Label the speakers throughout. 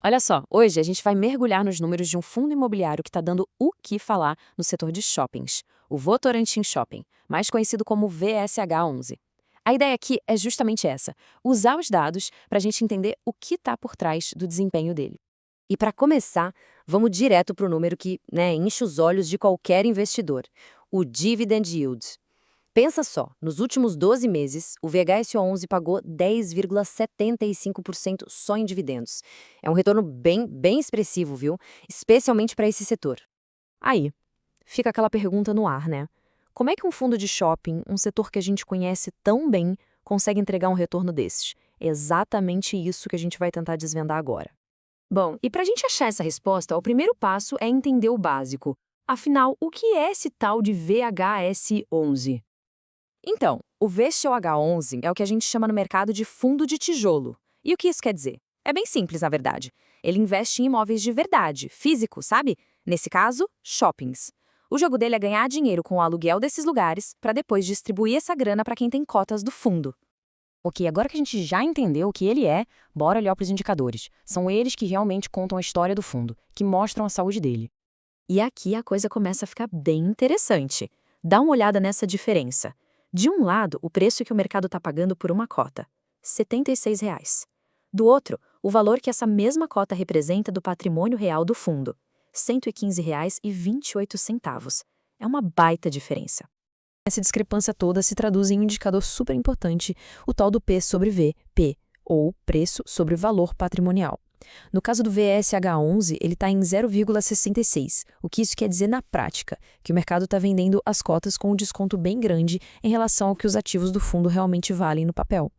Speaker 1: Olha só, hoje a gente vai mergulhar nos números de um fundo imobiliário que está dando o que falar no setor de shoppings, o Votorantim Shopping, mais conhecido como VSH11. A ideia aqui é justamente essa: usar os dados para a gente entender o que está por trás do desempenho dele.
Speaker 2: E para começar, vamos direto para o número que, enche os olhos de qualquer investidor, o dividend yield. Pensa só, nos últimos 12 meses, o VHS11 pagou 10,75% só em dividendos. É um retorno bem expressivo, viu? Especialmente para esse setor.
Speaker 1: Aí, fica aquela pergunta no ar, né? Como é que um fundo de shopping, um setor que a gente conhece tão bem, consegue entregar um retorno desses? É exatamente isso que a gente vai tentar desvendar agora.
Speaker 3: Bom, e para a gente achar essa resposta, o primeiro passo é entender o básico. Afinal, o que é esse tal de VHS11?
Speaker 1: Então, o VSOH11 é o que a gente chama no mercado de fundo de tijolo. E o que isso quer dizer? É bem simples, na verdade. Ele investe em imóveis de verdade, físico, sabe? Nesse caso, shoppings. O jogo dele é ganhar dinheiro com o aluguel desses lugares para depois distribuir essa grana para quem tem cotas do fundo.
Speaker 4: Ok, agora que a gente já entendeu o que ele é, bora olhar para os indicadores. São eles que realmente contam a história do fundo, que mostram a saúde dele.
Speaker 1: E aqui a coisa começa a ficar bem interessante. Dá uma olhada nessa diferença. De um lado, o preço que o mercado está pagando por uma cota, R$ 76. Do outro, o valor que essa mesma cota representa do patrimônio real do fundo, R$ 115,28. É uma baita diferença.
Speaker 4: Essa discrepância toda se traduz em um indicador super importante, o tal do P sobre V, P, ou preço sobre valor patrimonial. No caso do VSH11, ele está em 0,66. O que isso quer dizer na prática? Que o mercado está vendendo as cotas com um desconto bem grande em relação ao que os ativos do fundo realmente valem no papel.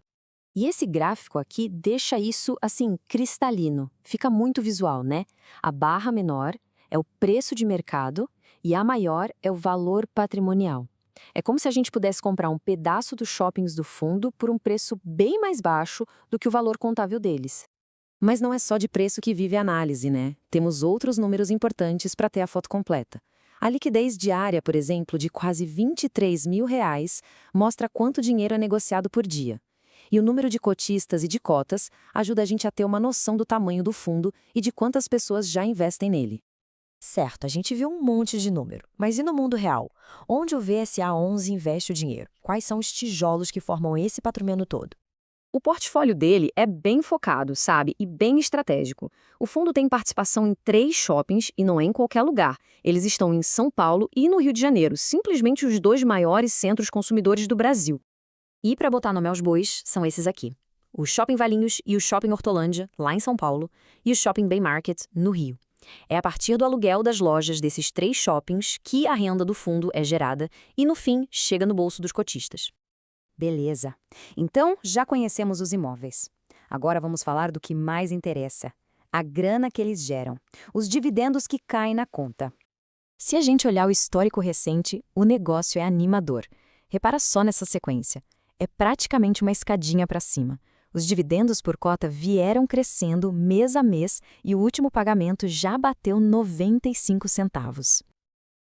Speaker 2: E esse gráfico aqui deixa isso, assim, cristalino. Fica muito visual, né? A barra menor é o preço de mercado e a maior é o valor patrimonial. É como se a gente pudesse comprar um pedaço dos shoppings do fundo por um preço bem mais baixo do que o valor contábil deles. Mas não é só de preço que vive a análise, né? Temos outros números importantes para ter a foto completa. A liquidez diária, por exemplo, de quase R$ 23 mil, mostra quanto dinheiro é negociado por dia. E o número de cotistas e de cotas ajuda a gente a ter uma noção do tamanho do fundo e de quantas pessoas já investem nele.
Speaker 4: Certo, a gente viu um monte de número, mas e no mundo real? Onde o VSA11 investe o dinheiro? Quais são os tijolos que formam esse patrimônio todo?
Speaker 3: O portfólio dele é bem focado, sabe, e bem estratégico. O fundo tem participação em 3 shoppings e não é em qualquer lugar. Eles estão em São Paulo e no Rio de Janeiro, simplesmente os 2 maiores centros consumidores do Brasil.
Speaker 1: E para botar nome aos bois, são esses aqui: o Shopping Valinhos e o Shopping Hortolândia, lá em São Paulo, e o Shopping Bay Market, no Rio. É a partir do aluguel das lojas desses 3 shoppings que a renda do fundo é gerada e, no fim, chega no bolso dos cotistas.
Speaker 2: Beleza. Então, já conhecemos os imóveis. Agora vamos falar do que mais interessa: a grana que eles geram, os dividendos que caem na conta. Se a gente olhar o histórico recente, o negócio é animador. Repara só nessa sequência. É praticamente uma escadinha para cima. Os dividendos por cota vieram crescendo mês a mês e o último pagamento já bateu 95 centavos.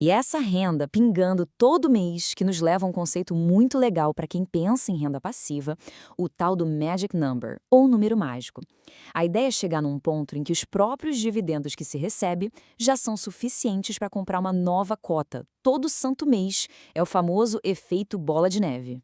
Speaker 2: E essa renda pingando todo mês, que nos leva a um conceito muito legal para quem pensa em renda passiva, o tal do Magic Number, ou número mágico. A ideia é chegar num ponto em que os próprios dividendos que se recebe já são suficientes para comprar uma nova cota todo santo mês. É o famoso efeito bola de neve.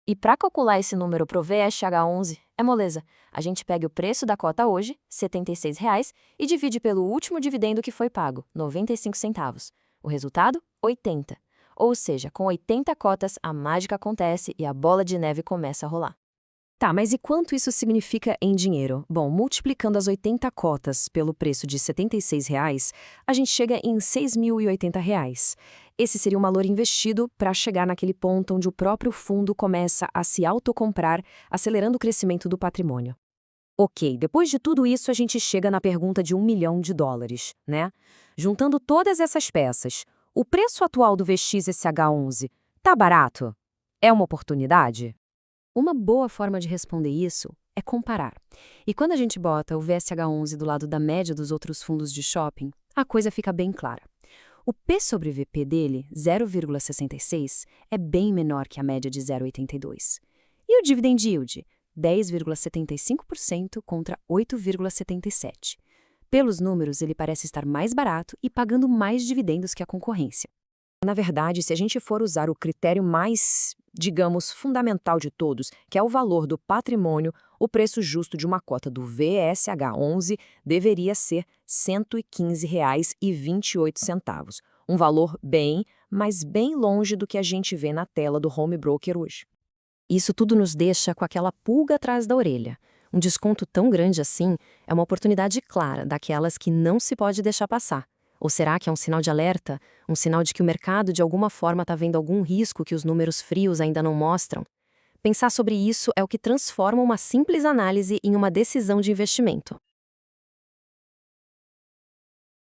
Speaker 1: E para calcular esse número para o VSH11, é moleza. A gente pega o preço da cota hoje, R$ 76, e divide pelo último dividendo que foi pago, 95 centavos. O resultado? 80. Ou seja, com 80 cotas, a mágica acontece e a bola de neve começa a rolar.
Speaker 2: Tá, mas e quanto isso significa em dinheiro? Bom, multiplicando as 80 cotas pelo preço de R$ 76, a gente chega em R$ 6.080. Esse seria um valor investido para chegar naquele ponto onde o próprio fundo começa a se autocomprar, acelerando o crescimento do patrimônio. Ok, depois de tudo isso, a gente chega na pergunta de $1 milhão, né? Juntando todas essas peças, o preço atual do VXSH11 tá barato? É uma oportunidade? Uma boa forma de responder isso é comparar. E quando a gente bota o VSH11 do lado da média dos outros fundos de shopping, a coisa fica bem clara. O P sobre VP dele, 0,66, é bem menor que a média de 0,82. E o dividend yield, 10,75% contra 8,77%. Pelos números, ele parece estar mais barato e pagando mais dividendos que a concorrência.
Speaker 3: Na verdade, se a gente for usar o critério mais, digamos, fundamental de todos, que é o valor do patrimônio, o preço justo de uma cota do VSH11 deveria ser R$ 115,28. Um valor bem, mas bem longe do que a gente vê na tela do home broker hoje.
Speaker 2: Isso tudo nos deixa com aquela pulga atrás da orelha. Um desconto tão grande assim é uma oportunidade clara daquelas que não se pode deixar passar. Ou será que é um sinal de alerta? Um sinal de que o mercado de alguma forma está vendo algum risco que os números frios ainda não mostram? Pensar sobre isso é o que transforma uma simples análise em uma decisão de investimento.